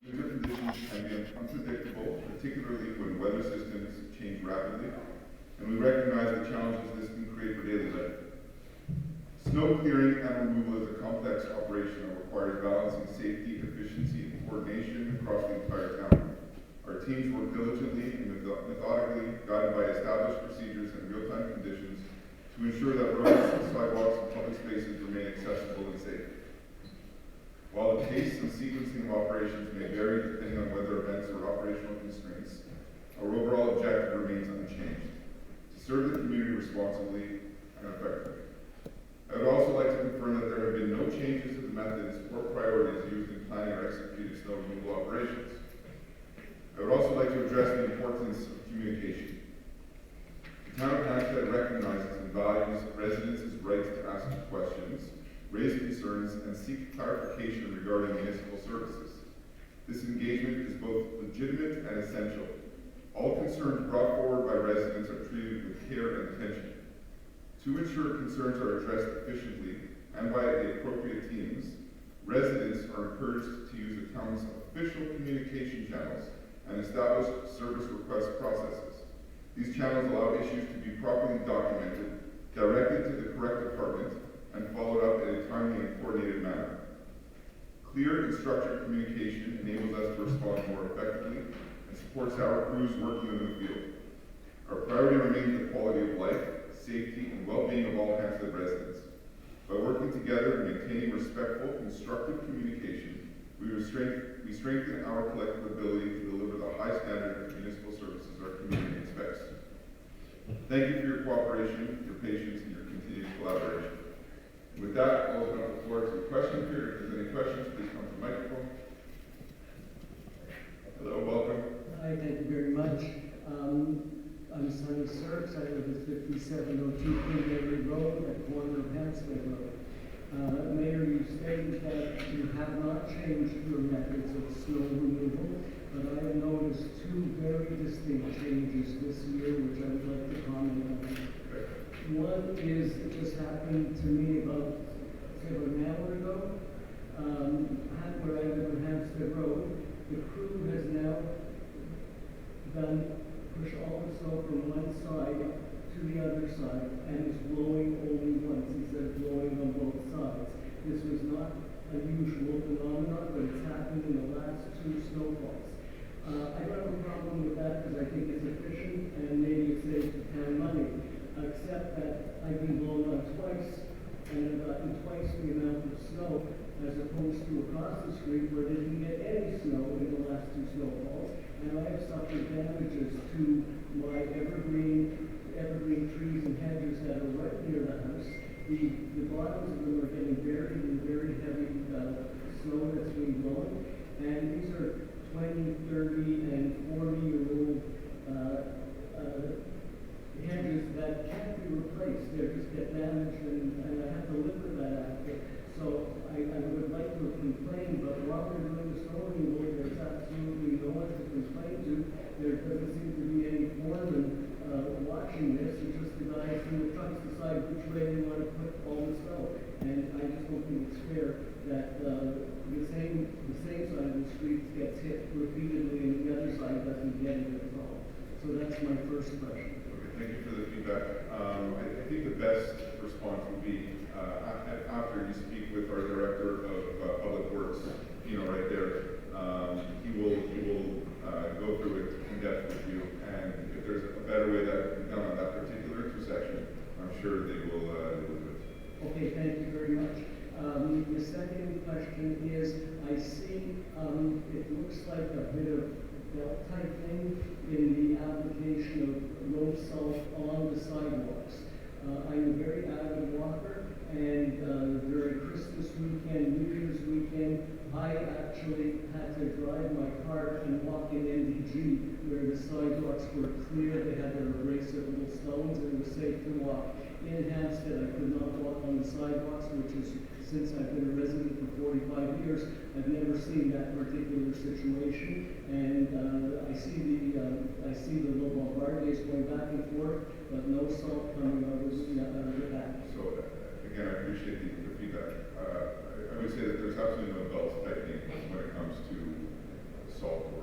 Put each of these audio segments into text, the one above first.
Winter conditions can be unpredictable, particularly when weather systems change rapidly, and we recognize the challenges this can create for daily life. Snow clearing and removal is a complex operation that requires balancing safety, efficiency, and coordination across the entire town. Our teams work diligently and methodically, guided by established procedures and real-time conditions to ensure that roads, sidewalks, and public spaces remain accessible and safe. While the pace and sequencing of operations may vary depending on weather events or operational constraints, our overall objective remains unchanged: to serve the community responsibly and effectively. I would also like to confirm that there have been no changes to the methods or priorities used in planning or executing snow removal operations. I would also like to address the importance of communication. The town of Hampstead recognizes and values residents' right to ask questions, raise concerns, and seek clarification regarding municipal services. This engagement is both legitimate and essential. All concerns brought forward by residents are treated with care and attention. To ensure concerns are addressed efficiently and by the appropriate teams, residents are encouraged to use the town's official communication channels and establish service request processes. These channels allow issues to be properly documented, directed to the correct department, and followed up in a timely and coordinated manner. Clear and structured communication enables us to respond more effectively and supports our crews working in the field. Our priority remains the quality of life, safety, and well-being of all Hampstead residents. By working together and maintaining respectful, constructive communication, we strengthen our collective ability to deliver the high standard of municipal services our community expects. Thank you for your cooperation, your patience, and your continued collaboration. And with that, I'll open up the floor to a question period. If there's any questions, please come to the microphone. Hello, welcome. Hi, thank you very much. I'm Sonny Serks. I live at 5702 Queen Road, at the corner of Hampstead Road. Mayor, you stated that you have not changed your methods of snow removal, but I have noticed two very distinct changes this year, which I would like to comment on. One is, it just happened to me about an hour ago, where I live on Hampstead Road. The crew has now push all the snow from one side to the other side and is blowing only once instead of blowing on both sides. This was not a usual phenomenon, but it's happened in the last two snowfalls. I don't have a problem with that because I think it's efficient and maybe it saves the town money, except that I've been blown on twice and I've gotten twice the amount of snow as opposed to across the street where they didn't get any snow in the last two snowfalls. And I have suffered damages to my evergreen trees and hedges that are right near the house. The bottoms of them are getting buried in very heavy snow that's being blown. And these are 20, 30, and 40-year-old hedges that can't be replaced. They just get damaged, and I have to live with that after. So I would like to complain, but while we're doing the snow removal, there's absolutely no one to complain to. There doesn't seem to be any foreman watching this. It's just the guys in the trucks decide which way they want to put all the snow. And I just don't think it's fair that the same side of the street gets hit repeatedly and the other side doesn't get it at all. So that's my first question. Okay, thank you for the feedback. I think the best response would be after you speak with our director of public works, right there. He will go through it in depth with you, and if there's a better way that can be done on that particular intersection, I'm sure they will do it. Okay, thank you very much. The second question is, I see it looks like a bit of belt tightening in the application of road salt on the sidewalks. I'm a very avid walker, and during Christmas weekend, New Year's weekend, I actually had to drive my car and walk in NDG where the sidewalks were clear. They had their abrasive little stones and it was safe to walk. In Hampstead, I could not walk on the sidewalks, which is, since I've been a resident for 45 years, I've never seen that particular situation. And I see the low bombardiers going back and forth, but no salt coming out of the back. So again, I appreciate the feedback. I would say that there's absolutely no belt tightening when it comes to salt or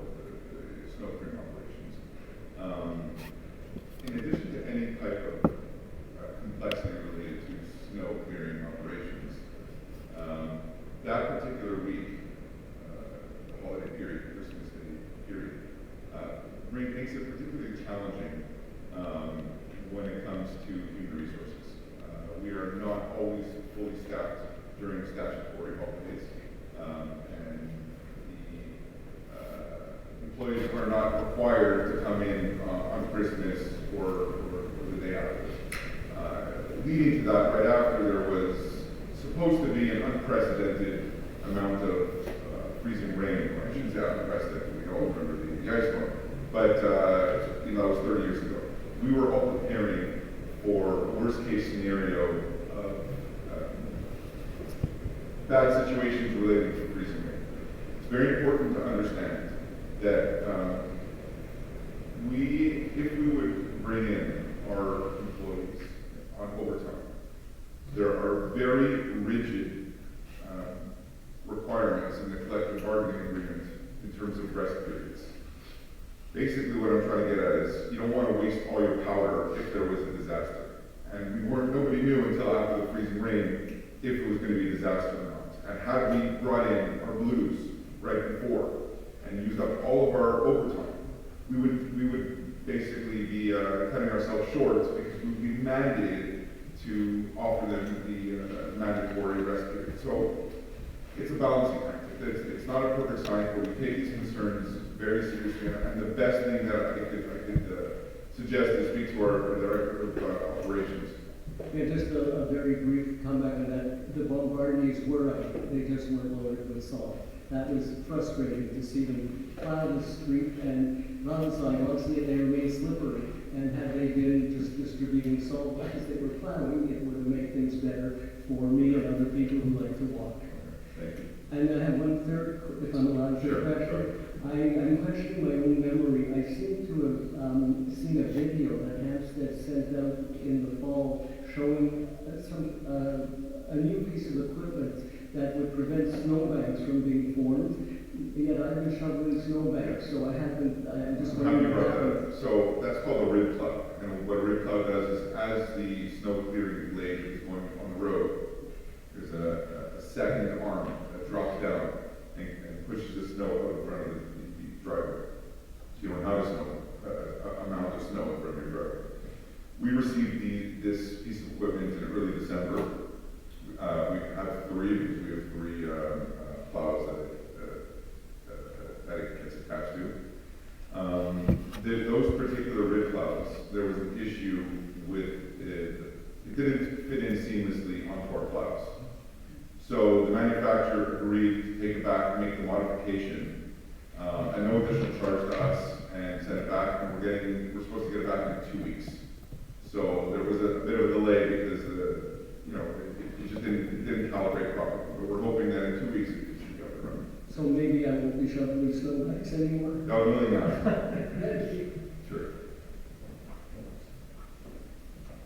the snow clearing operations. In addition to any type of complexity related to snow clearing operations, that particular week, the holiday period, Christmas Day period, makes it particularly challenging when it comes to human resources. We are not always fully staffed during statutory holidays, and the employees are not required to come in on Christmas or the day after. Leading to that, right after, there was supposed to be an unprecedented amount of freezing rain. I shouldn't say unprecedented, we all remember the ice storm, but that was 30 years ago. We were all preparing for worst case scenario of bad situations relating to freezing rain. It's very important to understand that if we would bring in our employees on overtime, there are very rigid requirements in the collective bargaining agreement in terms of rest periods. Basically, what I'm trying to get at is you don't want to waste all your powder if there was a disaster. And nobody knew until after the freezing rain if it was going to be a disaster or not. And had we brought in our blues right before and used up all of our overtime, we would basically be cutting ourselves short because we would be mandated to offer them the mandatory rest period. So it's a balancing act. It's not a perfect science, but we take these concerns very seriously. And the best thing that I could suggest is speak to our director of operations. Yeah, just a very brief comeback on that. The bombardiers were out. They just weren't loaded with salt. That was frustrating to see them plow the street and plow the sidewalks, and yet they remain slippery. And had they been just distributing salt as they were plowing, it would have made things better for me and other people who like to walk. Thank you. And I have one third, if I'm allowed to question. I'm questioning my own memory. I seem to have seen a video that Hampstead sent out in the fall showing a new piece of equipment that would prevent snowbanks from being formed. Yet I've been shoveling snowbanks, so I'm just wondering what happened. So that's called a rib plow. And what a rib plow does is as the snow clearing blade is going on the road, there's a second arm that drops down and pushes the snow out in front of the driveway. So you don't have a amount of snow in front of your driveway. We received this piece of equipment in early December. We have three, because we have three plows that it gets attached to. Those particular rib plows, there was an issue with it didn't fit in seamlessly onto our plows. So the manufacturer agreed to take it back, make the modification, at no additional charge to us, and send it back, and we're supposed to get it back in 2 weeks. So there was a bit of a delay because it just didn't calibrate properly. But we're hoping that in 2 weeks it should be up and running. So maybe I won't be shoveling snowbanks anymore? No, really not. Thank you. Sure.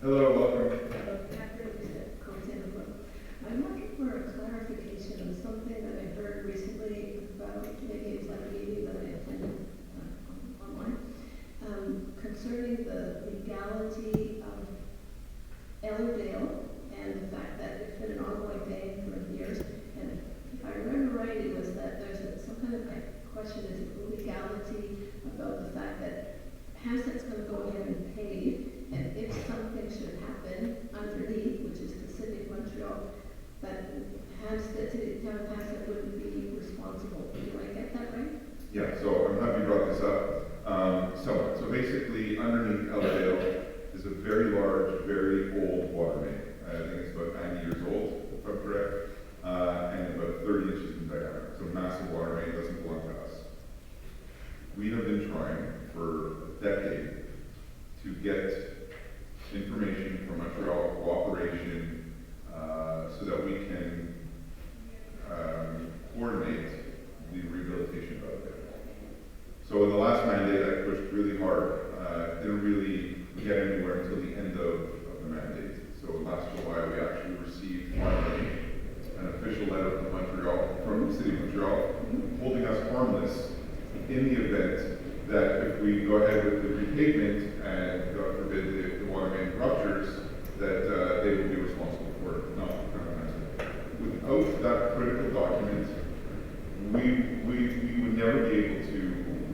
Hello, welcome. I'm looking for a clarification of something that I heard recently about, maybe it was at a meeting that I attended online, concerning the legality of Ellerdale and the fact that it's been an ongoing thing for years. And if I remember right, it was that there's some kind of question as to legality about the fact that Hampstead's going to go ahead and pave, and if something should happen underneath, which is the city of Montreal, that Hampstead, the town of Hampstead wouldn't be responsible. Do I get that right? Yeah, so I'm happy you brought this up. So basically, underneath Ellerdale is a very large, very old water main. I think it's about 90 years old, if I'm correct, and about 30 inches in diameter. It's a massive water main, doesn't belong to us. We have been trying for a decade to get information from Montreal Cooperation so that we can coordinate the rehabilitation of it. So in the last mandate, I pushed really hard. Didn't really get anywhere until the end of the mandate. So last July, we actually received finally an official letter from Montreal, from the city of Montreal, holding us harmless in the event that if we go ahead with the repavement and God forbid the water main ruptures, that they will be responsible for it, not the town of Hampstead. Without that critical document, we would never be able to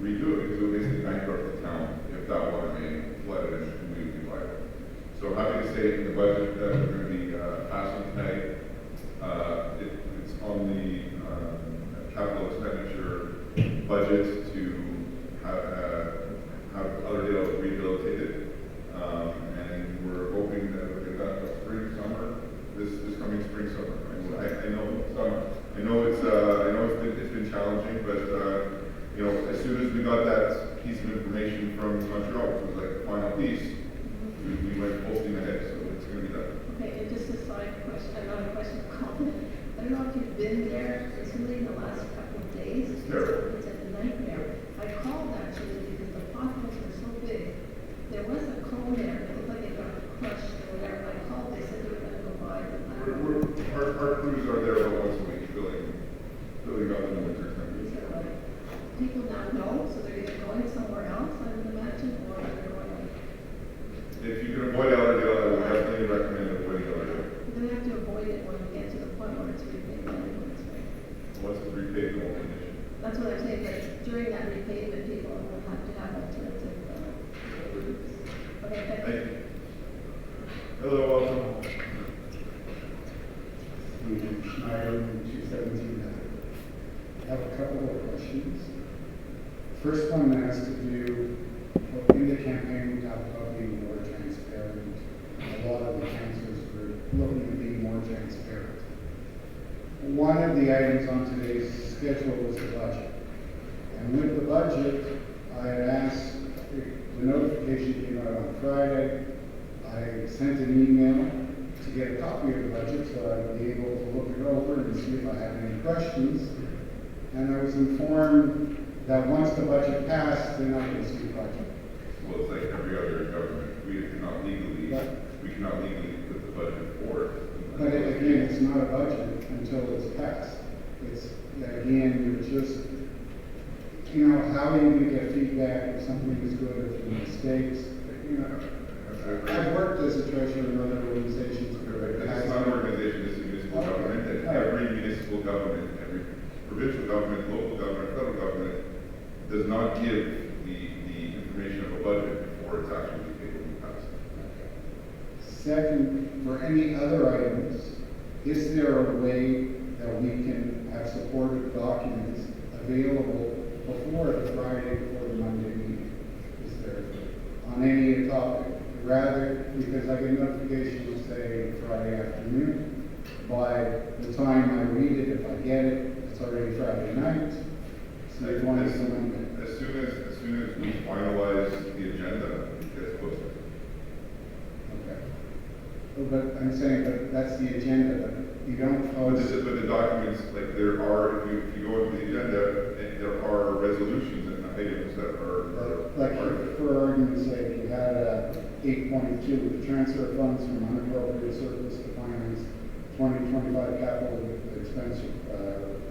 redo it because it would basically bankrupt the town if that water main flooded and we would be liable. So I'm happy to say in the budget that we're going to be passing tonight, it's on the capital expenditure budget to have Otherdale rehabilitated, and we're hoping that we'll get that spring, summer, this coming spring, summer. I know summer. I know it's been challenging, but you know, as soon as we got that piece of information from Montreal, which was like the final piece, we went full steam ahead. So it's going to be done. Okay, and just a side question, another question, comment. I don't know if you've been there recently in the last couple of days. It's terrible. It's a nightmare. I called actually because the potholes were so big. There was a cone there, it looked like it got crushed or whatever. I called, they said they were gonna go by, but I don't know. Our crews are there about once a week, filling up in the winter time. Is it like, people now know, so they're either going somewhere else, I would imagine, or they're going like. If you can avoid Otherdale, I would definitely recommend avoiding Otherdale. You're gonna have to avoid it when we get to the point where it's repaved anyways, right? Once it's repaved, the whole condition. That's what I'm saying, but during that repavement, people will have to have alternative, routes. Okay, thank Thank you. you. Hello, welcome. Stephen Schneider, 217. I have a couple of questions. First one has to do, in the campaign, we talked about being more transparent. A lot of the councillors were looking to be more transparent. One of the items on today's schedule was the budget. And with the budget, I had asked, the notification came out on Friday. I sent an email to get a copy of the budget so I'd be able to look it over and see if I had any questions. And I was informed that once the budget passed, then I could see the budget. Well, it's like every other government. We cannot legally put the budget forward. But again, it's not a budget until it's passed. It's, again, you're just, you know, how are you going to get feedback if something is good or if there are mistakes? You know, I've worked as a treasurer in other organizations. This is not an organization, this is a municipal government, and every municipal government, every provincial government, local government, federal government does not give the information of a budget before it's actually able to be passed. Second, for any other items, is there a way that we can have supportive documents available before the Friday, before the Monday meeting? Is there, on any topic? Rather, because I get notification, let's say, Friday afternoon. By the time I read it, if I get it, it's already Friday night. So they want to Monday. As soon as we finalize the agenda, it gets posted. Okay. But I'm saying, but that's the agenda, but you don't post. But the documents, like there are, if you go into the agenda, there are resolutions and items that are Like, part of it. for argument's sake, you had 8.2, the transfer of funds from unappropriated surplus to finance 2025 capital expense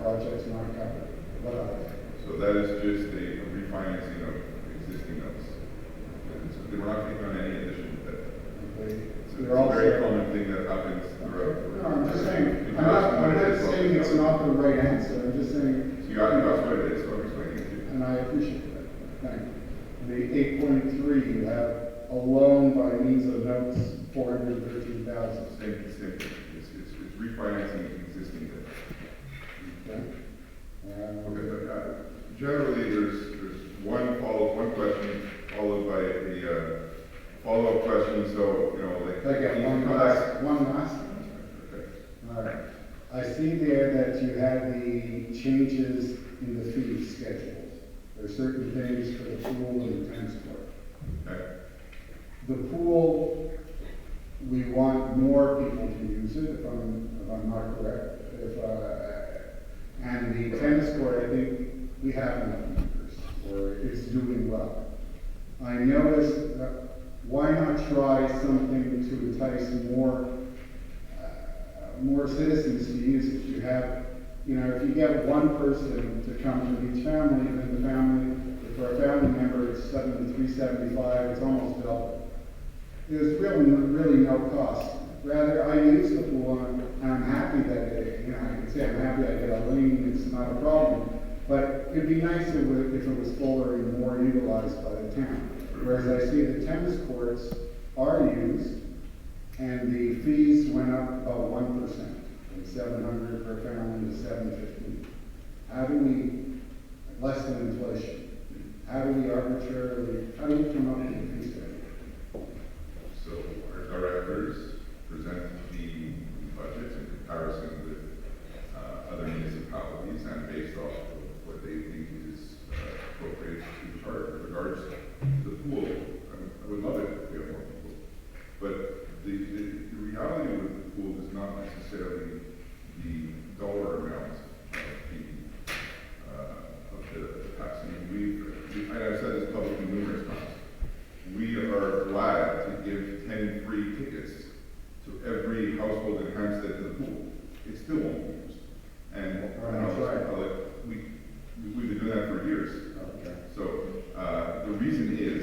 projects not covered. What are they? So that is just a refinancing of existing notes. We're not taking on any additional debt. Okay. It's They're a also- very common thing that happens throughout. No, I'm just saying, I'm not saying it's not the right answer, I'm just saying. So you asked what it is, so I'm explaining it to you. And I appreciate that, thank you. The 8.3, you have a loan by means of notes, 413,000. Same thing. It's refinancing existing debt. Okay. Okay, but generally there's one question followed by a follow-up question, so, you know, like. Okay, one last one. Okay. All right. I see there that you have the changes in the fee schedule. There are certain things for the pool and the tennis court. Okay. The pool, we want more people to use it, if I'm not correct. And the tennis court, I think we have enough members, or it's doing well. I noticed, why not try something to entice more citizens to use it? You have you know, if you get one person to come from each family, then the family, for a family member, it's $73.75, it's almost double. There's really no cost. Rather, I use the pool and I'm happy that it, you know, I can say I'm happy I get a lane, it's not a problem. But it'd be nice if it was fuller and more utilized by the town. Whereas I see the tennis courts are used and the fees went up about 1%, from 700 per family to 750. How do we, less than inflation, how do we come up with a fee schedule? So our directors present the budget in comparison with other municipalities and based off of what they think is appropriate to charge with regards to the pool. I would love it if we had more people. But the reality with the pool is not necessarily the dollar amount of the tax. I mean, and I've said this publicly numerous times. We are glad to give 10 free tickets to every household in Hampstead to the pool. It still won't be used. And That's right. we've been doing that for years. Okay. So the reason is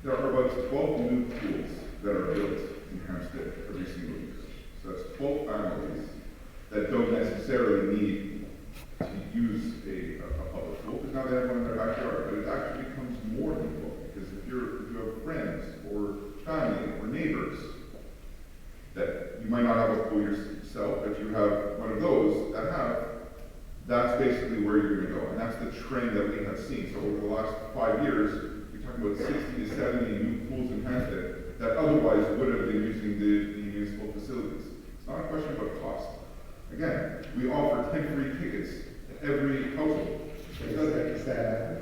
there are about 12 new pools that are built in Hampstead every single year. So that's 12 families that don't necessarily need to use a public pool because now they have one in their backyard. But it actually becomes more than 12 because if you have friends or family or neighbors that you might not have a pool yourself, but you have one of those that have, that's basically where you're going to go. And that's the trend that we have seen. So over the last 5 years, we're talking about 60 to 70 new pools in Hampstead that otherwise would have been using the municipal facilities. It's not a question about cost. Again, we offer 10 free tickets to every household. Is that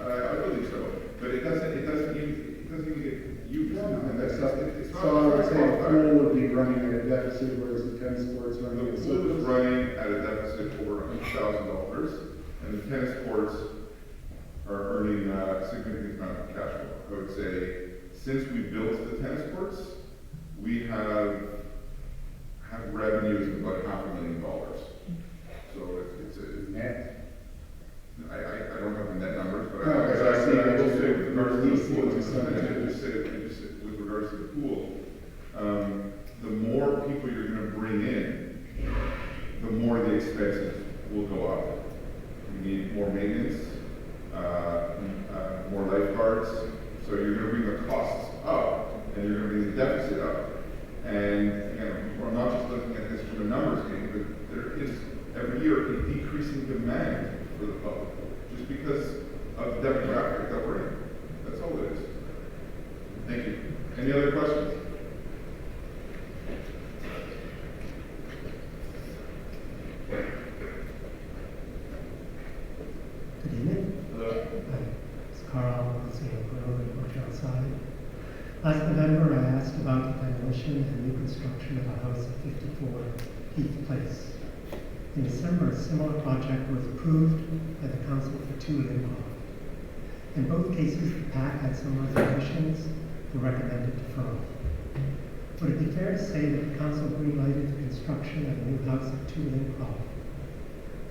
I believe so, but it doesn't even get used. And that's so, it's not. so I would say the a pool would be running at a deficit, whereas the tennis courts running at a The pool is surplus. running at a deficit over $100,000, and the tennis courts are earning a significant amount of cash flow. I would say since we built the tennis courts, we have revenues of about $500,000. So it's a Net. I don't have the net numbers, but No, I because I see will that say with regards to the pool, you're just say with regards to the pool, the more people you're going to bring in, the more the expenses will go up. You need more maintenance, more lifeguards, so you're going to bring the costs up, and you're going to bring the deficit up. And again, we're not just looking at this from a numbers game, but there is every year a decreasing demand for the public, just because of the demographic that we're in. That's all it is. Thank you. Any other questions? Good evening. Hello. It's Carl, outside. Last November, I asked about the demolition and new construction of a house at 54 Heath Place. In December, a similar project was approved by the Council for 2 Lincoln. In both cases, the PAC had similar conditions and recommended deferral. Would it be fair to say that the Council green-lighted the construction of a new house at 2 Lincoln?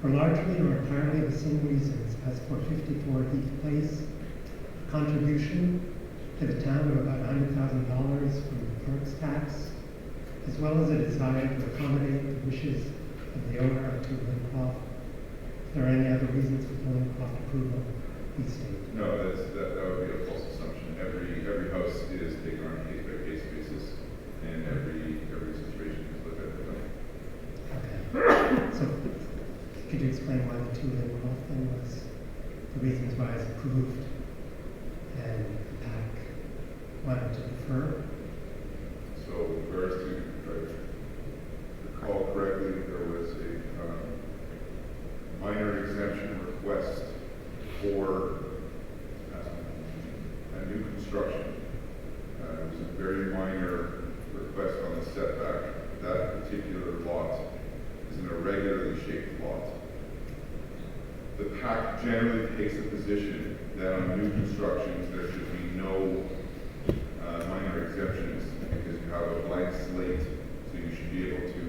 For largely or entirely the same reasons as for 54 Heath Place, a contribution to the town of about $100,000 from the clerk's tax, as well as a desire to accommodate the wishes of the owner of 2 Lincroft. If there are any other reasons for the Lincroft approval, please state. No, that would be a false assumption. Every house is taken on a case-by-case basis, and every situation is looked at differently. Okay. So, could you explain why the 2 Lincroft thing was the reasons why it's approved and the PAC wanted to defer? So, with regards to, if I recall correctly, there was a minor exemption request for a new construction. It was a very minor request on the setback. That particular lot is an irregularly shaped lot. The PAC generally takes a position that on new constructions there should be no minor exemptions because you have a blank slate, so you should be able to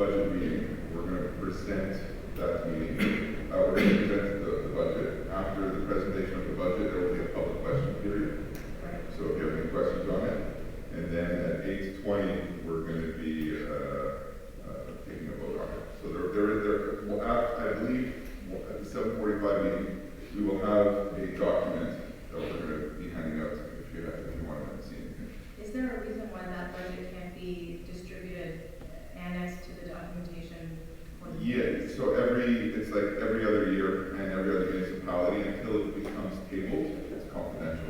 budget meeting. We're going to present that meeting. We're going to present the budget. After the presentation of the budget, there will be a public question period. Right. So if you have any questions on it, and then at 8:20, we're going to be taking a vote on it. So I believe at the 7:45 meeting, we will have a document that we're going to be handing out if you want to see anything. Is there a reason why that budget can't be distributed, annexed to the documentation? Yeah, so it's like every other year and every other municipality until it becomes tabled, it's confidential.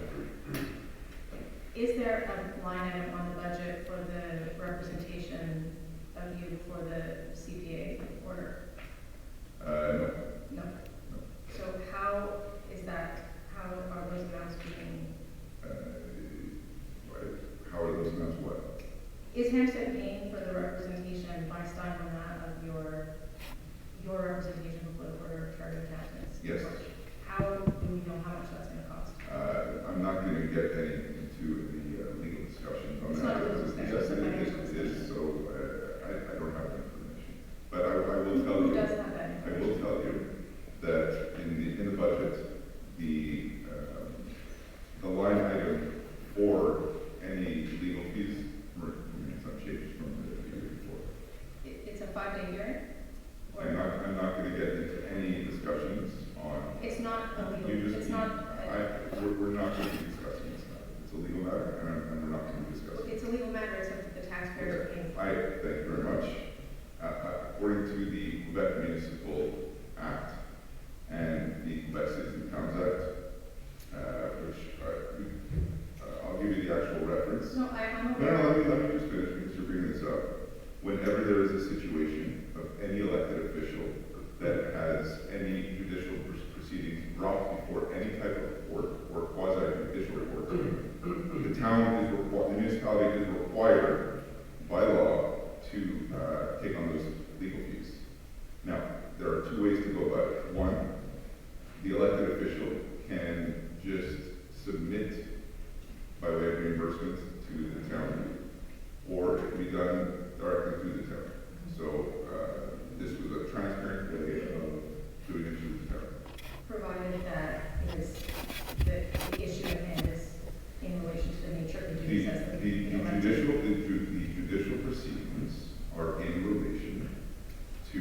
Is there a line item on the budget for the representation of you for the CPA order? No. No. So how are those amounts being, How are those amounts what? is Hampstead paying for the representation by Stein on that of your representation before the Board of Chartered Accountants? Yes. How do we know how much that's gonna cost? I'm not going to get into the legal discussions on It's that. not a legal discussion, Yes, it's a financial it is, discussion. so I don't have that information. But I will tell Who you. does have that I information? will tell you that in the budget, the line item for any legal fees, it's not changed from the year before. It's a 5-day hearing? Or- I'm not going to get into any discussions on. It's not a You legal, just, it's not, we're not going to be discussing this now. It's a legal matter, and we're not going to be discussing it. it's a legal matter, except that the taxpayers are paying for it. Thank you very much. According to the Quebec Municipal Act and the Quebec Cities and Towns Act, which I'll give you the actual reference. No, I'm No, aware. let me just finish because you're bringing this up. Whenever there is a situation of any elected official that has any judicial proceedings brought before any type of court or quasi-judicial court, the municipality is required by law to take on those legal fees. Now, there are two ways to go about it. One, the elected official can just submit by way of reimbursement to the town, or it can be done directly through the town. So this was a transparent way of doing it through the town. Provided that the issue at hand is in relation to the nature of the duties as The judicial proceedings are in relation to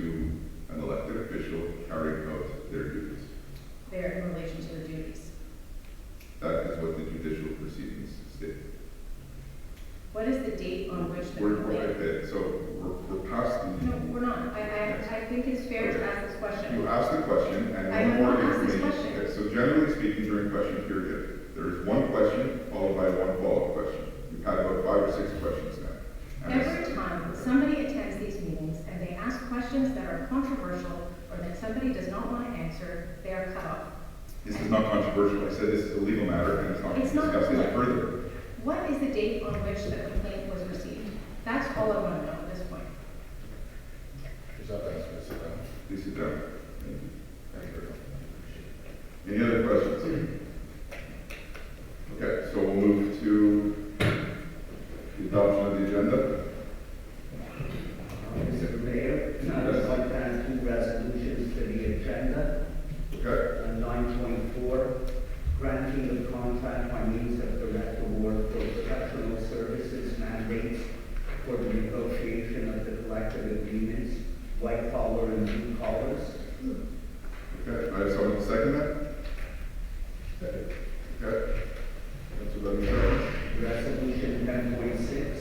an elected official carrying out their duties. They're in relation to the duties. That is what the judicial proceedings state. What is the date on which the We're complaint? okay, so we're past the. No, we're not. I think it's fair to ask this question. You asked the question, and I one have more not asked this information. question. Okay, so generally speaking, during question period, there is one question followed by one follow-up question. We've had about 5 or 6 questions now. And Every time somebody attends these meetings and they ask questions that are controversial or that somebody does not want to answer, they are cut off. this is not controversial. I said this is a legal matter, and it's not It's not discussed any legal. further. What is the date on which the complaint was received? That's all I want to know at this point. Please sit down. Thank you. Any other questions? Okay, so we'll move to the adoption of the agenda. Mr. Mayor, I'd like to add 2 resolutions to the agenda. Okay, 9.4, granting the contract by means of direct award for professional services mandates for the negotiation of the collective agreements, white collar and blue collars. okay. I have someone to second that? Second. Okay. Councilor Levin, Resolution 10.6,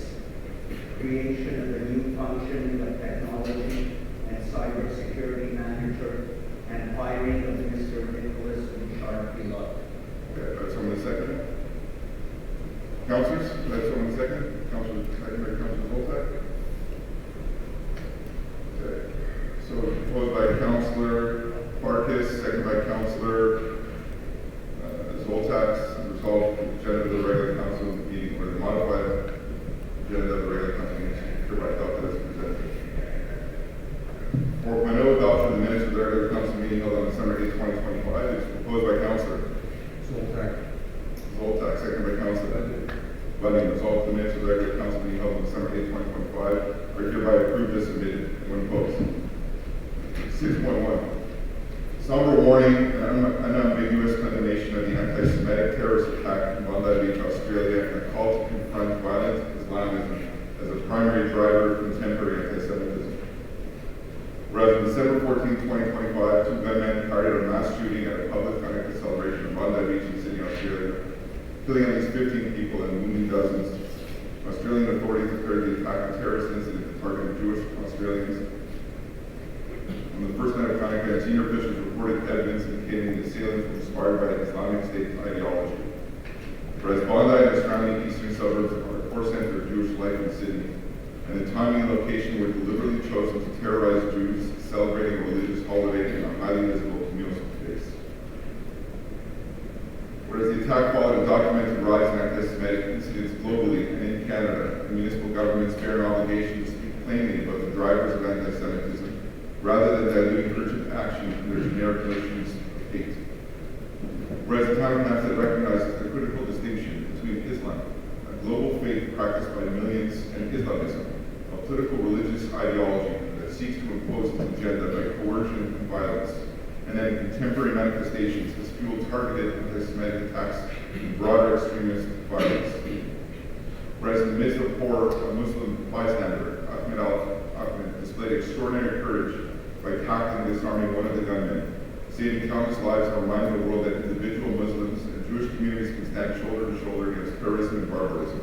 creation of a new function of technology and cybersecurity manager and hiring of Mr. Nicholas Bouchard-Pilot. okay. I have someone to second that? Councilors, I have someone to second? Councilor, second by Councilor Voltaire. Okay. So proposed by Councilor Farkas, second by Councilor Zoltak, resolved the agenda of the regular council meeting or the modified agenda of the regular council meeting hereby adopted as presented. 4.0, adoption of the minutes of the regular council meeting held on December 8, 2025 is proposed by Councilor Zoltak, second by Councilor Levin, resolved the minutes of the regular council meeting held on December 8, 2025 are hereby approved group has submitted. Anyone opposed? 6.1. Somber warning and unambiguous condemnation of the anti-Semitic terrorist attack in Bondi Beach, Australia, and a call to confront violent Islamism as a primary driver of contemporary anti-Semitism. Whereas on December 14, 2025, two gunmen carried out a mass shooting at a public Hanukkah celebration in Bondi Beach in Sydney, Australia, killing at least 15 people and wounding dozens. Australian authorities declared the attack a terrorist incident targeting Jewish Australians. On the first night of Hanukkah, senior officials reported evidence indicating the assailants were inspired by Islamic State ideology. Whereas Bondi and the surrounding eastern suburbs are a core center of Jewish life in Sydney, and the timing and location were deliberately chosen to terrorize Jews celebrating a religious holiday in a highly visible communal space. Whereas the attack followed a documented rise in anti-Semitic incidents globally and in Canada, and municipal governments bear an obligation to speak plainly about the drivers of anti-Semitism, rather than diluting urgent action in their generic notions of hate. Whereas the town of Hampstead recognizes the critical distinction between Islam, a global faith practiced by millions, and Islamism, a political religious ideology that seeks to impose its agenda by coercion and violence, and then in contemporary manifestations has fueled targeted anti-Semitic attacks and broader extremist violence. Whereas in the midst of horror, a Muslim bystander, Ahmed, displayed extraordinary courage by tackling and disarming one of the gunmen, saving countless lives and reminding the world that individual Muslims and Jewish communities can stand shoulder to shoulder against terrorism and barbarism.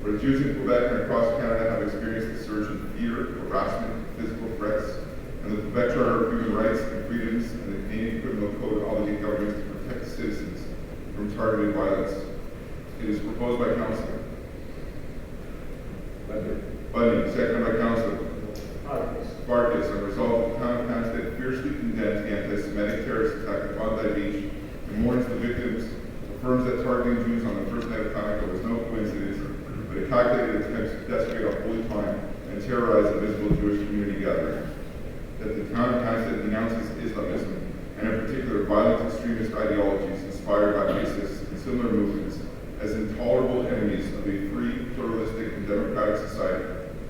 Whereas Jews in Quebec and across Canada have experienced a surge in fear, harassment, physical threats, and the Quebec Charter of Human Rights and Freedoms and the Canadian Criminal Code obligate governments to protect citizens from targeted violence. It is proposed by Council. Bundy, seconded by Council. Farkas, and resolved that the town of Hampstead fiercely condemns the anti-Semitic terrorist attack at Bondi Beach and mourns the victims, affirms that targeting Jews on the first night of Hanukkah was no coincidence, but a calculated attempt to desecrate a holy time and terrorize a visible Jewish community gathering. That the town of Hampstead denounces Islamism, and in particular violent extremist ideologies inspired by ISIS and similar movements, as intolerable enemies of a free, pluralistic, and democratic society,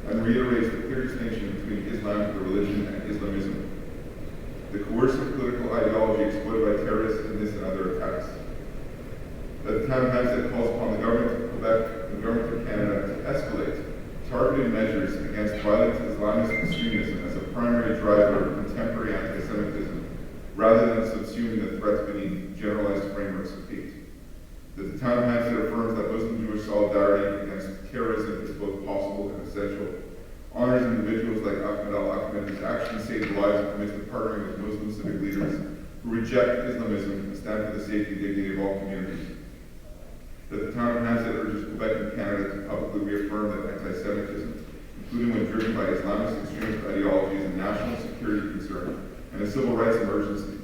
and reiterates the clear distinction between Islam, the religion, and Islamism. The coercive political ideology exploited by terrorists in this and other attacks. That the town of Hampstead calls upon the government of Quebec and the government of Canada to escalate targeted measures against violent Islamist extremism as a primary driver of contemporary anti-Semitism, rather than subsuming the threats beneath generalized frameworks of hate. That the town of Hampstead affirms that Muslim-Jewish solidarity against terrorism is both possible and essential, honors individuals like Ahmed, whose actions saved lives and commits to partnering with Muslim civic leaders who reject Islamism and stand for the safety and dignity of all communities. That the town of Hampstead urges Quebec and Canada to publicly reaffirm that anti-Semitism, including when driven by Islamist extremist ideologies and national security concern, and a civil rights emergency,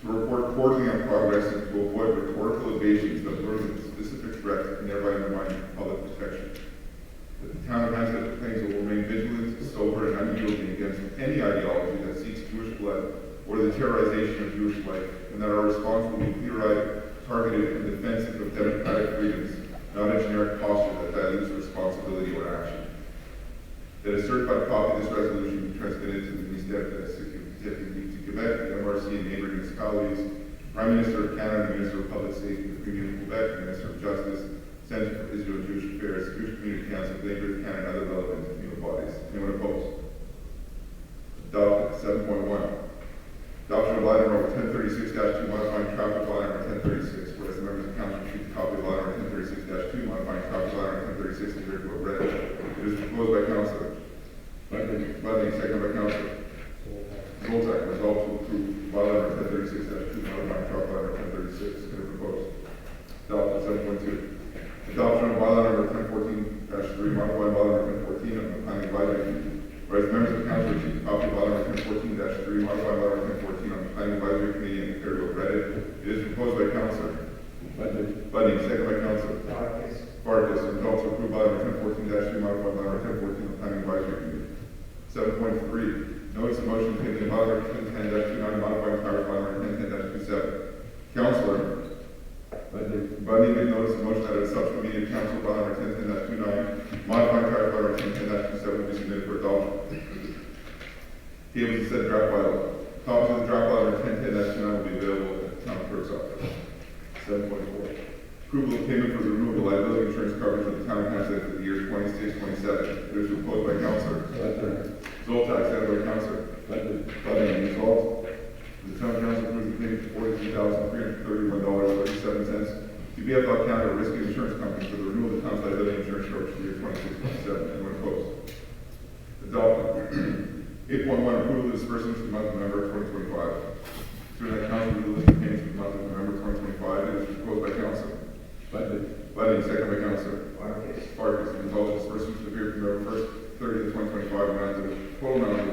to report quarterly on progress and to avoid rhetorical evasions that blur the specific threat and thereby undermine public protection. That the town of Hampstead proclaims it will remain vigilant, sober, and unyielding against any ideology that seeks Jewish blood or the terrorization of Jewish life, and that our response will be clear-eyed, targeted, and defensive of democratic freedoms, not a generic posture that dilutes responsibility or action. That a certified copy of this resolution be transmitted to the Ministère de Quebec, the MRC, and neighboring municipalities, Prime Minister of Canada, Minister of Public Safety, the Premier of Quebec, Minister of Justice, Center for Israel-Jewish Affairs, Jewish Community Council, Labour of Canada, and other relevant communal bodies. Anyone opposed? Adopted. 7.1. Adoption of law number 1036-2 modifying traffic law number 1036. Whereas the members of council receive a copy of law number 1036-2 modifying traffic law number 1036 and heard to have read it. It is proposed by Councilor Bundy, seconded by Councilor Zoltak. Resolved to approve law number 1036-2 modifying traffic law number 1036. Consider proposed. Adopted. 7.2. Adoption of bylaw number 1014-3 modifying bylaw number 1014 of the Planning Advisory Committee. Whereas the members of council received a copy of bylaw number 1014-3 modifying bylaw number 1014 on the Planning Advisory Committee and declared to have read it. It is proposed by Councilor Bundy, second by Councilor Farkas. Resolved to approve bylaw number 1014-3 modifying bylaw number 1014 on the Planning Advisory Committee. 7.3. Notice of motion taken bylaw number 1010-29 modifying powers bylaw number 1010-27. Councilor Bundy made notice of motion that at a subsequent meeting of council bylaw number 1010-29 modifying powers bylaw number 1010-27 will be submitted for adoption. Tables of said draft bylaw. Copies of the draft bylaw are 1010 will be available at the town clerk's office. 7.4. Approval of payment for the renewal of liability insurance coverage of the town of Hampstead for the years 26-27. It is proposed by Councillor Zoltak, seconded by Councillor Budden. Resolved. The town council approves the payment of $43,331.37 to BFL Canada Risk Insurance Company for the renewal of the town's liability insurance coverage for the year 26-27. Anyone opposed? Adopted. 8.1, approval of disbursements for the month of November 2025. During that council, we list the payments for the month of November 2025. It is proposed by Council Budden, second by Council Farkas. Resolved disbursements to appear from November 1st, 30th, 2025, amount to total amount of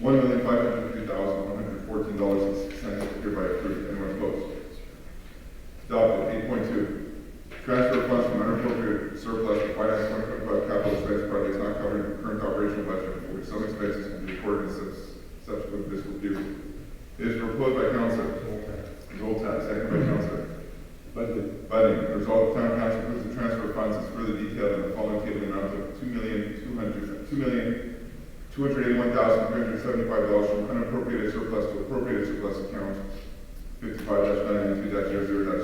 $1,550,114.06 hereby approved. Anyone opposed? Adopted. 8.2. Transfer of funds from unappropriated surplus to finance 2025 capital expense projects not covered in the current operational budget, for which some expenses can be recorded in subsequent fiscal period. It is proposed by Councillor Zoltak, second by Councillor Budden. The result of town council approves the transfer of funds is further detailed in the following table in the amount of $2,281,375 from unappropriated surplus to appropriated surplus account 55-992-00-000, as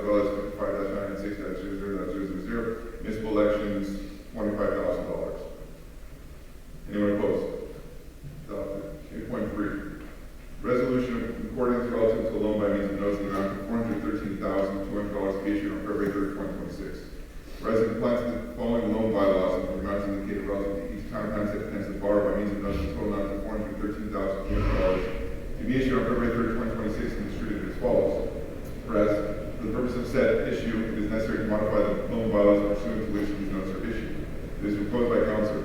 well as 55-996-00-000, municipal elections, $25,000. Anyone opposed? Adopted. 8.3. Resolution of ordinance relative to a loan by means of notes in the amount of $413,200 to be issued on February 3rd, 2026. Whereas in compliance with the following loan bylaws and the amounts indicated relative to each town of Hampstead intends to borrow by means of notes in the total amount of $413,200 to be issued on February 3rd, 2026 and distributed as follows. Whereas, for the purpose of said issue, it is necessary to modify the loan bylaws pursuant to which these notes are issued. It is proposed by Councillor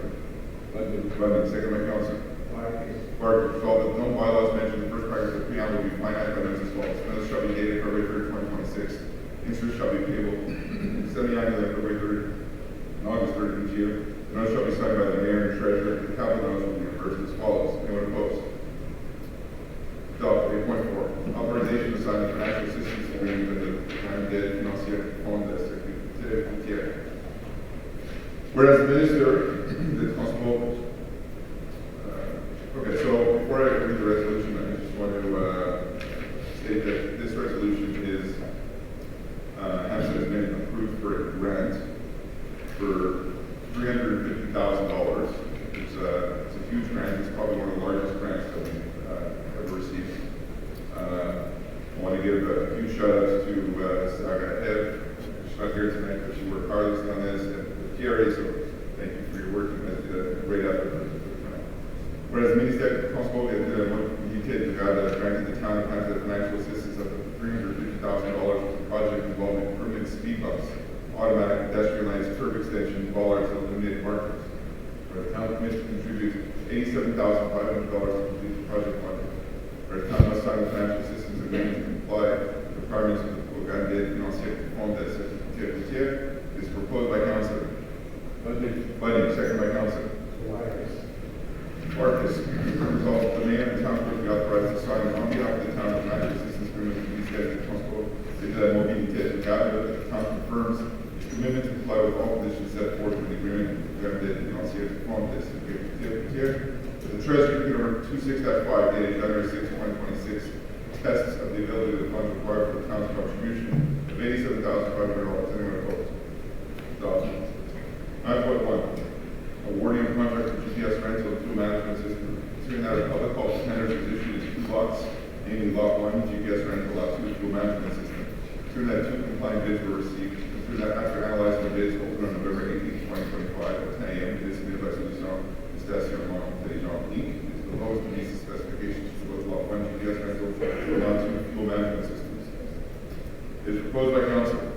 Budden, second by Councillor Barker. Resolved that the loan bylaws mentioned in the first paragraph of the preamble will be finalized by notes as follows. Notice shall be dated February 3rd, 2026. Interest shall be payable semi-annually on February 3rd and August 3rd of each year. The notes shall be signed by the mayor and treasurer. The capital notes will be reversed as follows. Anyone opposed? Adopted. 8.4. Authorization to sign the financial assistance agreement with the Hampstead Conseil Fond de Sécurité Routière. Whereas the minister, the Conseil, okay, so before I read the resolution, I just want to state that this resolution is, Hampstead has been approved for a grant for $350,000. It's a huge grant. It's probably one of the largest grants that we've ever received. I want to give a few shout outs to Saga Ebb. She's not here tonight, but she worked tirelessly on this, and with Gary, so thank you for your work. You guys did a great effort. Whereas the Ministère du Transport has granted the town of Hampstead financial assistance up to $350,000 for the project involving permanent speed bumps, automatic pedestrian lights, curb extensions, bollards, and illuminated markers. Where the town commits to contribute $87,500 to complete the project funding. Where the town must sign the financial assistance agreement to comply with the requirements of the Programme d'aide financière Fond de Sécurité Routière. It is proposed by Councillor Budden, second by Councillor Farkas. Resolved that the mayor and the town clerk be authorized to sign on behalf of the town the financial assistance agreement with the Ministère du Transport et de la Mobilité du Canada. That the town confirms its commitment to comply with all conditions set forth in the agreement with the Programme d'aide financière Fond de Sécurité Routière. The Treasury Committee number 26-5 dated January 6, 2026 tests of the ability of the funds required for the town's contribution of $87,500. Anyone opposed? Adopted. 9.1. Awarding a contract for GPS rental and fuel management system. Considering that a public call for tenders was issued in 2 lots, namely Lot 1, GPS rental, Lot 2, fuel management system. Considering that 2 compliant bids were received. Considering that after analyzing the bids opened on November 18, 2025 at 10 a.m., bids submitted by Solution Station Intelligent Inc. is the lowest and meets the specifications for both Lot 1 GPS rental and Lot 2 fuel management systems. It is proposed by Councillor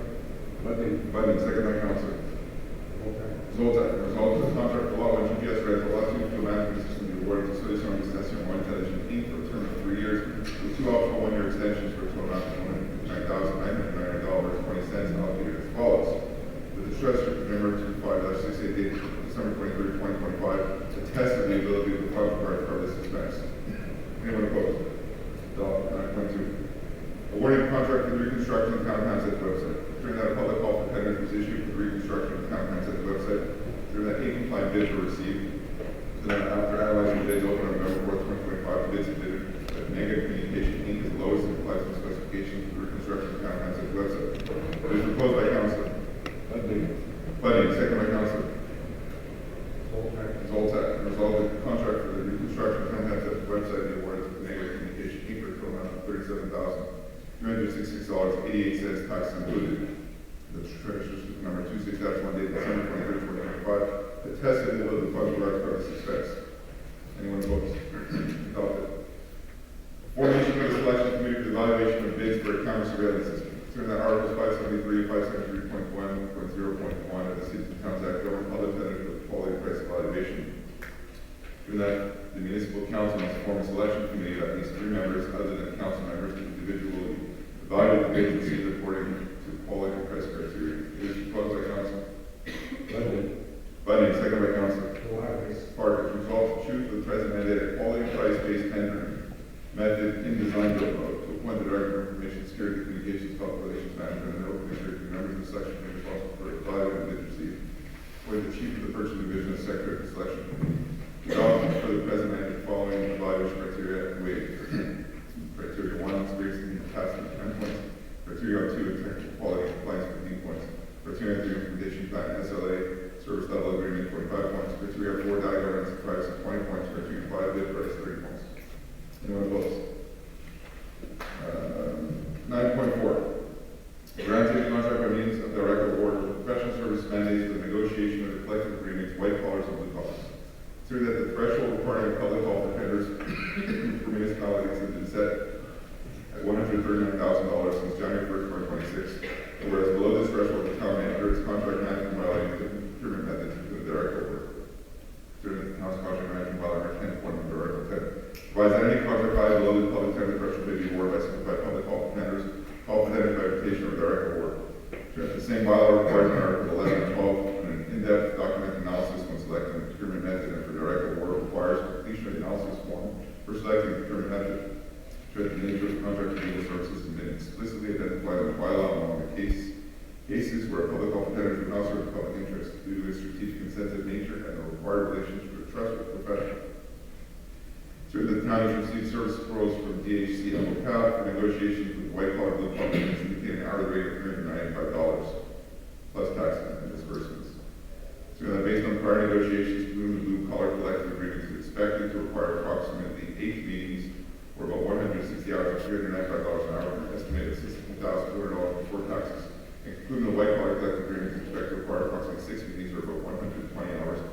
Budden, second by Councillor Zoltak. Result of the contract for Lot 1 GPS rental, Lot 2 fuel management system be awarded to Solution Station Intelligent Inc. for a term of 3 years with 2 optional 1-year extensions for a total amount of $159,990.20 allocated as follows. With the Treasury Number 25-68 dated December 23, 2025, to test of the ability of the fund required to cover this expense. Anyone opposed? Adopted. 9.2. Awarding a contract for the reconstruction of the town of Hampstead's website. During that a public call for tenders was issued for the reconstruction of the town of Hampstead's website. During that 8 compliant bids were received. So then after analyzing the bids open on November 4th, $266.88, taxes included. The treasurer's number 26-1 dated December 23rd, 2025, attested that the funds were authorized to expense. Anyone opposed? Adopted. Formation of the selection committee for the evaluation of bids for a camera surveillance system. Considering that Articles 573 and 573.1.0.1 of the Cities and Towns Act govern public tenders for quality price evaluation. Given that the municipal council must form a selection committee of at least 3 members other than council members to individually evaluate the bids received according to quality and price criteria. It is proposed by council. Bunning, second by council. Park is resolved to choose the present mandated quality price-based tendering method in design build mode to appoint the Director of Information Security, Communications, Public Relations Management, and Road Commissioner to members of the selection committee responsible for evaluating the bids received. Appoint the Chief of the Purchasing Division as Secretary of the Selection Committee. Development for the present mandated following evaluation criteria and weight. Criteria 1, experience and capacity, 10 points. Criteria 2, technical quality, compliance, 15 points. Criteria 3, implementation plan, SLA, service level agreement, 45 points. Criteria 4, data governance and price, 20 points. Criteria 5, bid price, 30 points. Anyone opposed? 9.4. Granting contract by means of direct award for professional service mandates for the negotiation of the collective agreements, white collars and blue collars. Consider that the threshold requiring public health tenders for municipalities has been set at $139,000 since January 1st, 2026. And whereas below this threshold, the town may, under its contract management violating different procurement methods, including direct award. Consider that the town's contract management violating 10.1 under Article 10. Provides that any contract value below the public tender threshold may be awarded by simplified public health tenders, health tenders by invitation or direct award. The same bylaw requires in Article 11 and 12 an in-depth document analysis when selecting the procurement method, and for direct award requires completion of the analysis form for selecting the procurement method. The nature of the contract for legal services has been explicitly identified in the bylaw among the cases where public health tenders do not serve the public interest due to its strategic and sensitive nature and the required relationship of trust with the profession. So the town has received service proposals from DHC and locale for negotiations with white collar blue collar unions indicating an hourly rate of $395 plus taxes and disbursements. So that based on prior negotiations, blue and blue collar collective agreements is expected to require approximately 8 meetings or about 160 hours of $395 an hour, an estimated $16,200 before taxes. Including the white collar collective agreements is expected to require approximately 6 meetings or about 120 hours.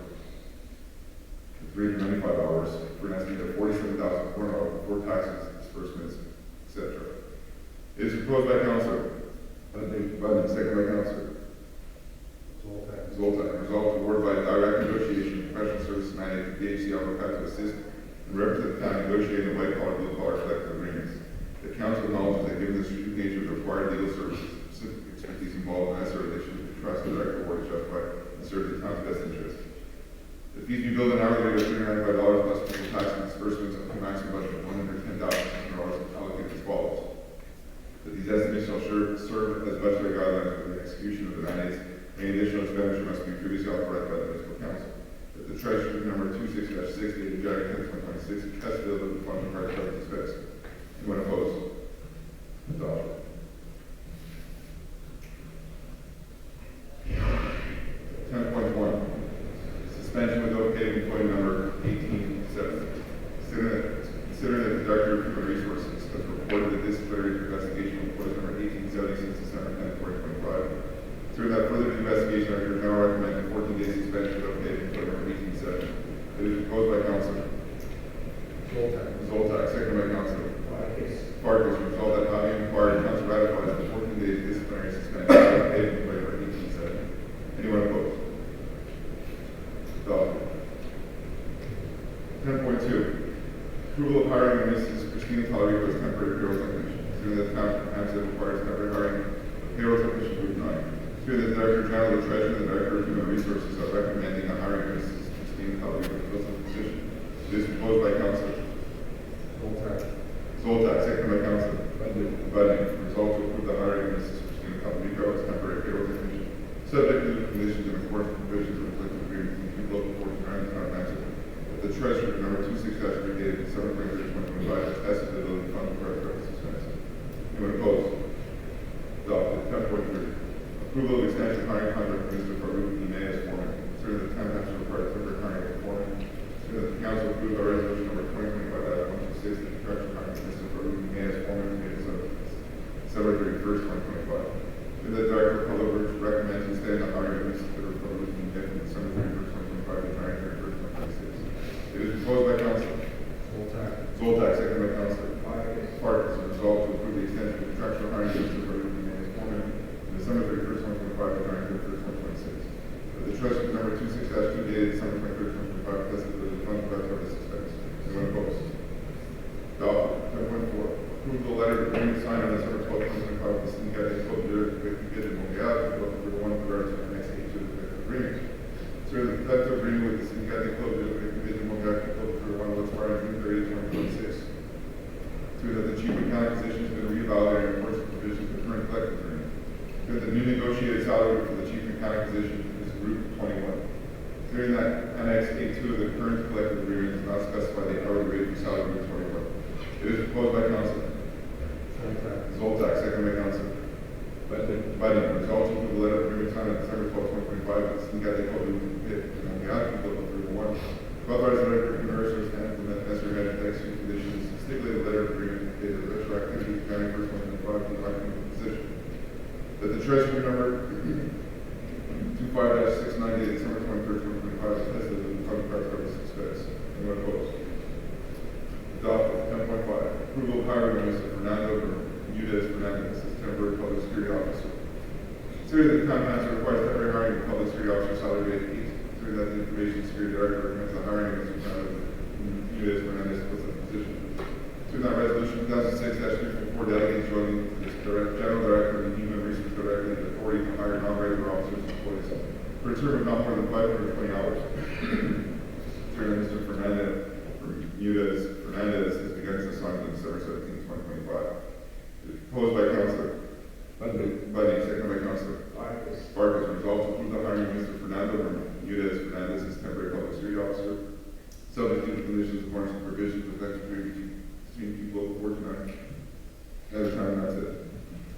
395 hours for an estimate of $47,400 before taxes, disbursements, etc. It is proposed by council. Budden, second by council. Zoltan. Resolved to award by direct negotiation professional services mandate to DHC Alpha to assist and represent the town negotiating the white collar, blue collar collective agreements. The council acknowledges that given the strategic nature of the required legal services, specific expertise involved in necessary relations with trust and direct award is justified and serves the town's best interest. The fees be billed an hourly rate of $395 plus fiscal tax and disbursements up to a maximum budget of $110,600 allocated as follows. That these estimates shall serve as budgetary guidelines for the execution of the mandates. Any additional expenditure must be previously authorized by the municipal council. That the treasurer number 26-6 dated January 10, 2026 attests to the funds required to cover the expense. Anyone opposed? Adopted. 10.1. Suspension without pay of employee number 1870. Considering that the Director of Human Resources has reported the disciplinary investigation of employee number 1870 since December 10, 2025. Considering that further investigation, Director General recommended 14 days suspension without pay of employee number 1870. It is proposed by Council. Zoltak, second by Council. Farkas, resolved that having inquired, Council ratifies the 14 days disciplinary suspension without pay of employee number 1870. Anyone opposed? Adopted. 10.2. Approval of hiring Mrs. Christina Talarico as temporary payroll technician. Considering that the town of Hampstead requires temporary hiring of payroll technician group 9. Considering that the Director General, the Treasurer, and the Director of Human Resources are recommending a hiring of Mrs. Christina Talarico to fill the position. It is proposed by Council. Zoltak, second by Council. Budden. Resolved to approve the hiring of Mrs. Christina Talarico as temporary payroll technician, subject to the conditions and accordance with provisions of the collective agreement between local 49 and town of Hampstead. The treasurer, number 26-3 dated December 23, 2025, has tested the ability to fund the correct suspense. Anyone opposed? Adopted. 10.3. Approval of extension hiring contract for Mr. Farouk Imeh as foreman. Considering that the town has required temporary hiring as foreman. Considering that the council approved our resolution number 2025-126, the contract hiring for Mr. Farouk Imeh as foreman made December 3, syndicat des Côtes de Ville de Montréal, for one with regards to the next to the collective agreement. So the collective agreement with the syndicat des Côtes de Ville de Montréal for one will expire June 30, 2026. Two, that the chief accounting position has been reevaluated in accordance with provisions of the current collective agreement. That the new negotiated salary for the chief accounting position is Group 21. During that Annex A2 of the current collective agreement does not specify the hourly rate for salary Group 21. It is proposed by Council Zoltak, second by Council Biden. Resolved to approve the letter of agreement signed on December 12, 2025 with the Syndicat des Côtes de Ville de Montréal, Local 31. Authorize the director of human resources to implement necessary measures to execute conditions, stipulate the letter of agreement, dated retroactivity to January 1st, 2025, to the occupant position. That the treasury number 25-69 dated December 23rd, 2025 is tested with the public card service expense. Anyone opposed? Adopted. 10.5. Approval of hiring of Mr. Fernando Bermudez Fernandez as temporary public security officer. Consider that the town council requires temporary hiring of public security officer salary rate 8. Consider that the information security director recommends the hiring of Mr. Fernando Bermudez Fernandez to the position. Consider that resolution 2006-344 delegates joining this general director and human resource director the authority to hire non-regular officers and employees for a term of not more than 520 hours. Consider that Mr. Bermudez Fernandez has begun his assignment on December 17, 2025. It is proposed by Councilor Buddy, second by Councilor Vargas. Resolved to approve the hiring of Mr. Fernando Bermudez Fernandez as temporary public security officer, subject to the conditions of warrants and provisions of collective agreement between people local 49. At the time, that's it.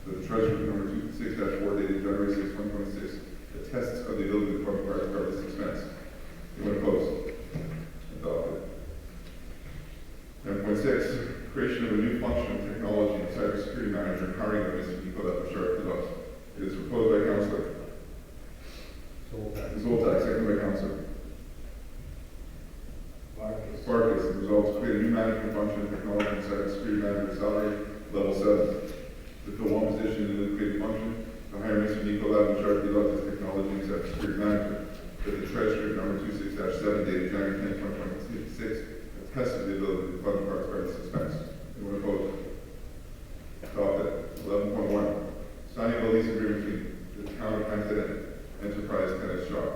The treasury number 26-4 dated January 6, 2026 attests of the ability of the public card to cover this expense. Anyone opposed? Adopted. 10.6. Creation of a new function of technology and cybersecurity manager, hiring of Mr. Nicolas Bouchard. It is proposed by Councilor Zoltak, second by Councilor Vargas. Resolves to create a new management function of technology and cybersecurity manager salary, level 7. To fill one position in the created function, to hire Mr. Nicolas Bouchard as technology and cybersecurity manager. That the treasurer number 26-7 dated January 10, 2026 attests the ability to fund parts by this expense. Anyone opposed? Adopted. 11.1. Signing of a lease agreement between the town of Hampstead and Enterprise Tennis Shop.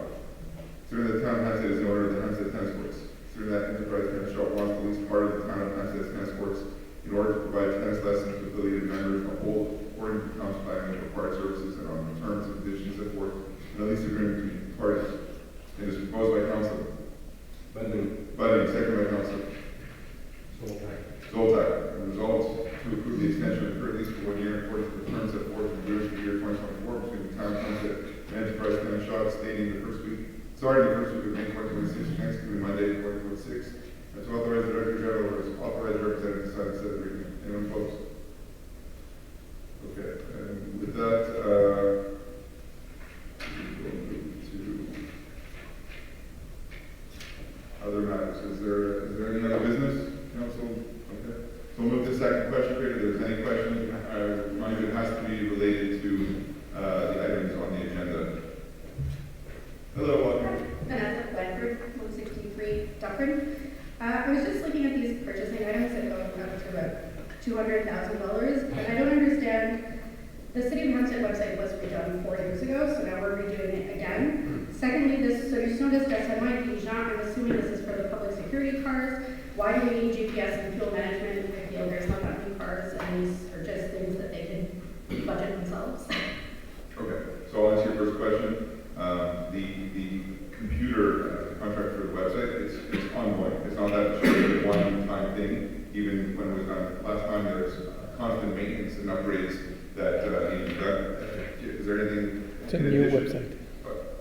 Considering the town of Hampstead is the owner of the Hampstead Tennis Courts. Considering that Enterprise Tennis Shop wants to lease part of the town of Hampstead's tennis courts in order to provide tennis lessons to affiliated members of hold according to the town's planning of required services and on the terms and conditions set forth in the lease agreement between parties. It is proposed by Council Buddy, second by Council Zoltak. And resolves to approve the extension of the current lease for 1 year in accordance with the terms set forth in the year 2024 between the town of Hampstead and Enterprise Tennis Shop, stating the first week of May 2026, next to Monday 2026. And to authorize the Director General or authorize the representative to sign said agreement. Anyone opposed? Okay. And with that, we'll move to other matters. Is there any other business, Council? Okay. So we'll move to the second question period. If there's any questions, I remind you it has to be related to the items on the agenda. Hello, welcome. Vanessa Blanford, 163 Dufferin. I was just looking at these purchasing items that go up to about $200,000, but I don't understand. The City of Hampstead website was redone 4 years ago, so now we're redoing it again. Secondly, so you noticed SMI Jean, I'm assuming this is for the public security cars. Why do we need GPS and fuel management? I feel there's not that many cars, and these are just things that they can budget themselves. Okay, so I'll answer your first question. The computer contract for the website, it's ongoing. It's not that just a one-time thing. Even when it was done last time, there's constant maintenance and upgrades that need to be done. Is there anything? It's a new website.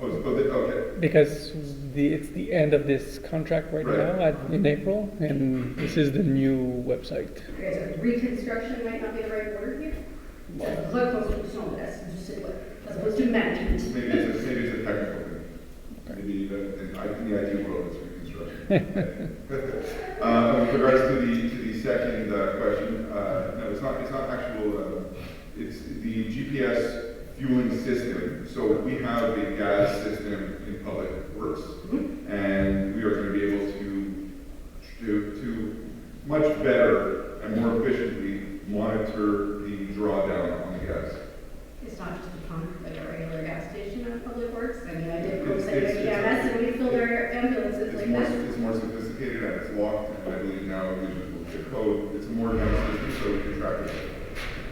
Okay. Because it's the end of this contract right now in April, and this is the new website. Okay, so reconstruction might not be the right word here. As opposed to management. Maybe it's a technical thing. Maybe in the IT world, it's reconstruction. With regards to the second question, no, it's not actual. It's the GPS fueling system. So we have a gas system in public works, and we are going to be able to much better and more efficiently monitor the drawdown on the gas. It's not just a pump, like a regular gas station at Public Works. I mean, I did It's- Conseil it's- and EMS, and we filled our ambulances like that. It's more sophisticated and it's locked, and I believe now it uses the code. It's a more advanced system, so we can track it.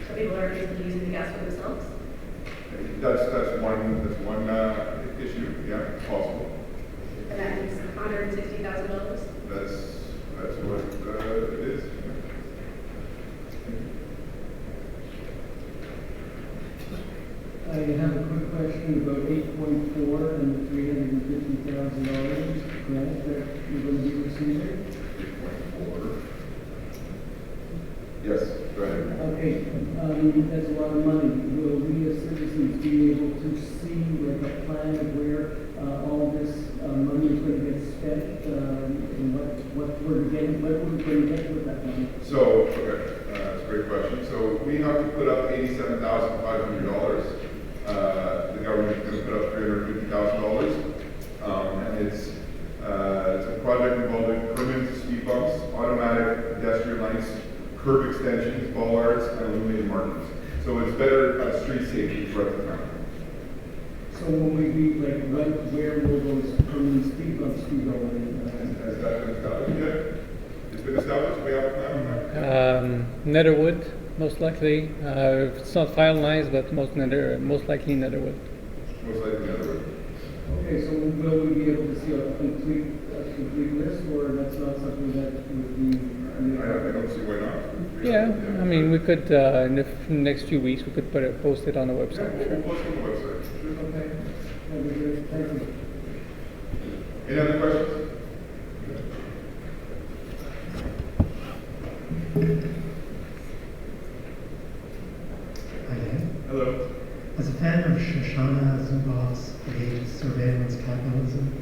So people are basically using the gas for themselves. That's one issue, yeah, it's possible. And that means $160,000. That's what it is. I have a quick question about 8.4 and the $350,000 grant that you're going to be receiving. 8.4. Yes, go ahead. Okay, that's a lot of money. Will we as citizens be able to see like a plan of where all this money is going to get spent, and what we're getting, what we're going to get with that money? So, okay, that's a great question. So we have to put up $87,500. The government is going to put up $350,000. And it's a project involving permanent speed bumps, automatic pedestrian lights, curb extensions, bollards, and illuminated markings. So it's better street safety throughout the town. So when we be like, where will those permanent speed bumps be going? Has that been established yet? It's been established? We have a plan on that? Netherwood, most likely. It's not finalized, but most likely Netherwood. Most likely Netherwood. Okay, so will we be able to see a complete list, or that's not something that would be? I don't see why not. Yeah, I mean, we could, in the next few weeks, we could post it on the Yeah, website. we'll Sure. post it on the website. Sure. Okay, that'd be great, thank you. Any other questions? Hi, Hello. as a fan of Shoshana Zuboff's age of surveillance capitalism,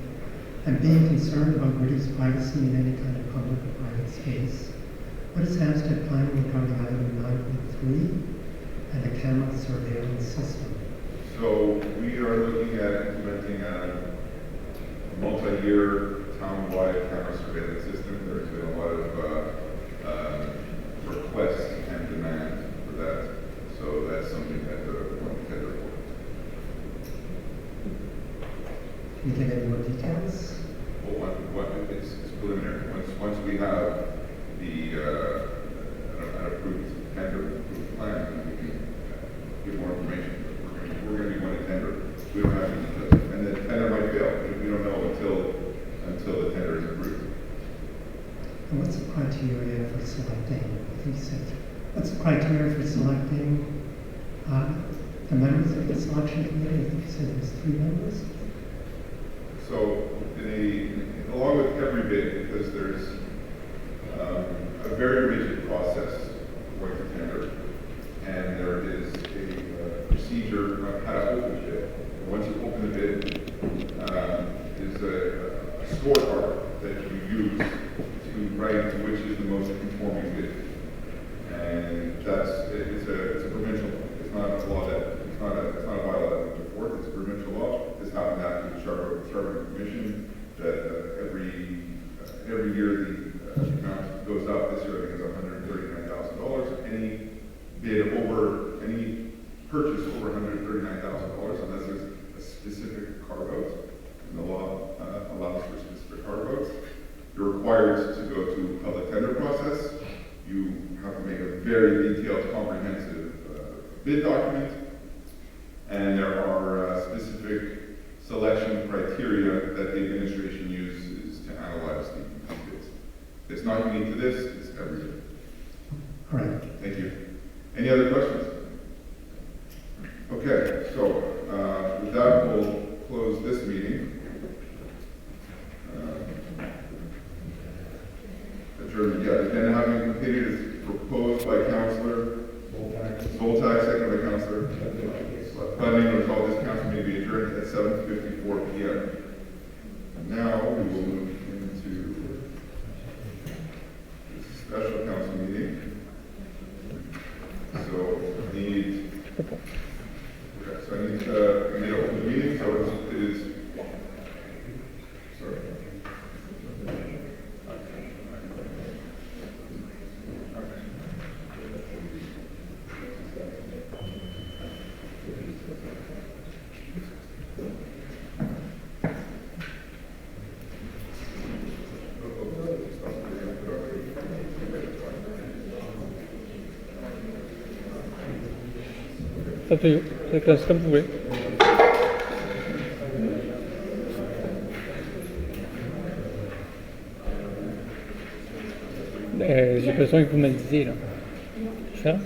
and being concerned about reduced privacy in any kind of public or private space, what is Hampstead planning regarding item 9.3 and a camera surveillance system? So we are looking at implementing a multi-year town-wide camera surveillance system. There's been a lot of requests and demand for that. So that's something that we want to tender for. Can you give any more details? Well, it's preliminary. Once we have an approved tender, approved plan, then we can give more information. We're going to be wanting tender. We don't have any details. And the tender might fail. We don't know until the tender is approved. And what's the criteria for selecting, I think you said, what's the criteria for selecting the members of the selection committee? I think you said there's 3 members. So, along with every bid, because there's a very rigid process for the tender, and there is a procedure on how to open the bid. And once you open the bid, is a scorecard that you use to write which is the most conforming bid. And it's a provincial law. It's not a law it's not a bylaw that went before. It's a provincial law. This happened after the Charter Commission that every year the amount goes up. This year I think it's $139,000. Any purchase over $139,000, unless there's a specific carve out, and the law allows for specific carve outs, you're required to go to a public tender process. You have to make a very detailed, comprehensive bid document, and there are specific selection criteria that the administration uses to analyze the bids. It's not unique to this, it's everything. Correct. Thank you. Any other questions? Okay, so with that, we'll close this meeting. Adjourned, yeah, agenda having completed is proposed by Councillor Voltaire, second by Councillor Funding will call this council meeting be adjourned at 7:54 p.m. Now we will move into this special council meeting. So I need to open the meeting. So it is. Sorry. C'est up to you. C'est comme vous voulez. J'ai besoin que vous me le disiez là. Ça?